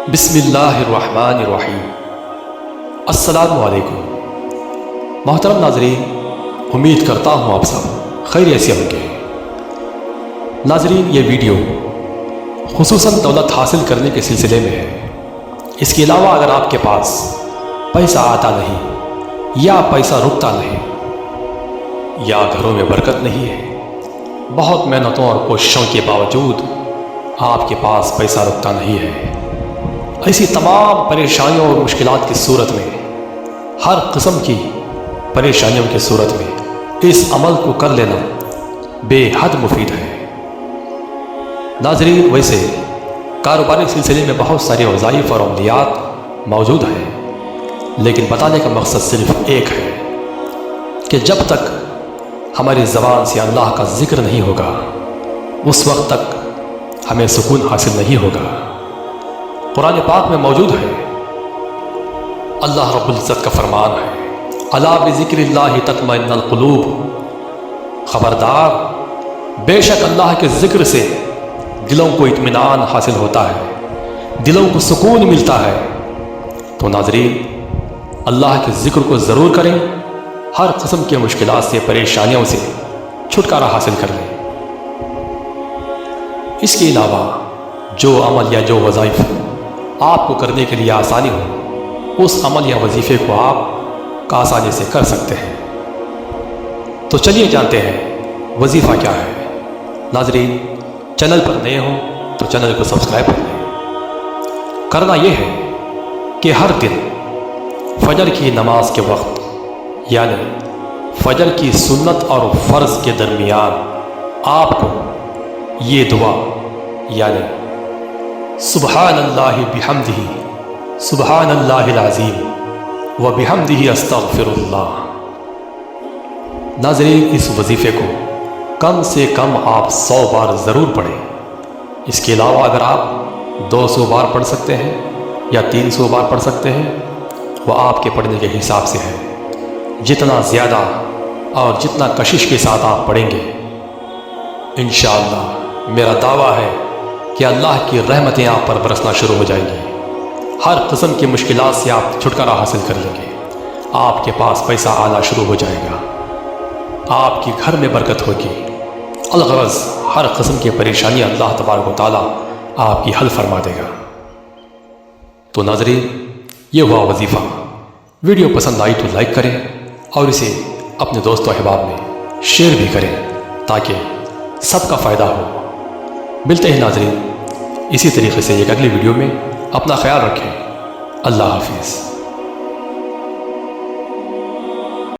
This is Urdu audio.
بسم اللہ الرحمن الرحیم۔ السلام علیکم محترم ناظرین، امید کرتا ہوں آپ سب خیریت سے ہوں گے۔ ناظرین، یہ ویڈیو خصوصاً دولت حاصل کرنے کے سلسلے میں ہے۔ اس کے علاوہ اگر آپ کے پاس پیسہ آتا نہیں یا پیسہ رکتا نہیں یا گھروں میں برکت نہیں ہے، بہت محنتوں اور کوششوں کے باوجود آپ کے پاس پیسہ رکتا نہیں ہے، ایسی تمام پریشانیوں اور مشکلات کی صورت میں، ہر قسم کی پریشانیوں کی صورت میں اس عمل کو کر لینا بے حد مفید ہے۔ ناظرین، ویسے کاروباری سلسلے میں بہت سارے وظائف اور عملیات موجود ہیں، لیکن بتانے کا مقصد صرف ایک ہے کہ جب تک ہماری زبان سے اللہ کا ذکر نہیں ہوگا، اس وقت تک ہمیں سکون حاصل نہیں ہوگا۔ قرآن پاک میں موجود ہے، اللہ رب العزت کا فرمان ہے، الا بذکر اللہ تطمئن القلوب، خبردار، بے شک اللہ کے ذکر سے دلوں کو اطمینان حاصل ہوتا ہے، دلوں کو سکون ملتا ہے۔ تو ناظرین، اللہ کے ذکر کو ضرور کریں، ہر قسم کے مشکلات سے، پریشانیوں سے چھٹکارا حاصل کر لیں۔ اس کے علاوہ جو عمل یا جو وظائف آپ کو کرنے کے لیے آسانی ہو، اس عمل یا وظیفے کو آپ آسانی سے کر سکتے ہیں۔ تو چلیے جانتے ہیں وظیفہ کیا ہے۔ ناظرین، چینل پر نئے ہوں تو چینل کو سبسکرائب کر لیں۔ کرنا یہ ہے کہ ہر دن فجر کی نماز کے وقت، یعنی فجر کی سنت اور فرض کے درمیان، آپ کو یہ دعا، یعنی سبحان اللہ بحمدہ، سبحان اللہ العظیم و بحمدہ استغفر اللہ۔ ناظرین، اس وظیفے کو کم سے کم آپ 100 بار ضرور پڑھیں۔ اس کے علاوہ اگر آپ 200 بار پڑھ سکتے ہیں یا 300 بار پڑھ سکتے ہیں، وہ آپ کے پڑھنے کے حساب سے ہے۔ جتنا زیادہ اور جتنا کشش کے ساتھ آپ پڑھیں گے، انشاءاللہ میرا دعویٰ ہے کہ اللہ کی رحمتیں آپ پر برسنا شروع ہو جائیں گی، ہر قسم کی مشکلات سے آپ چھٹکارا حاصل کر لیں گے، آپ کے پاس پیسہ آنا شروع ہو جائے گا، آپ کے گھر میں برکت ہوگی، الغرض ہر قسم کی پریشانی اللہ تبارک و تعالیٰ آپ کی حل فرما دے گا۔ تو ناظرین، یہ ہوا وظیفہ۔ ویڈیو پسند آئی تو لائک کریں اور اسے اپنے دوست و احباب میں شیئر بھی کریں تاکہ سب کا فائدہ ہو۔ ملتے ہیں ناظرین اسی طریقے سے ایک اگلی ویڈیو میں۔ اپنا خیال رکھیں۔ اللہ حافظ۔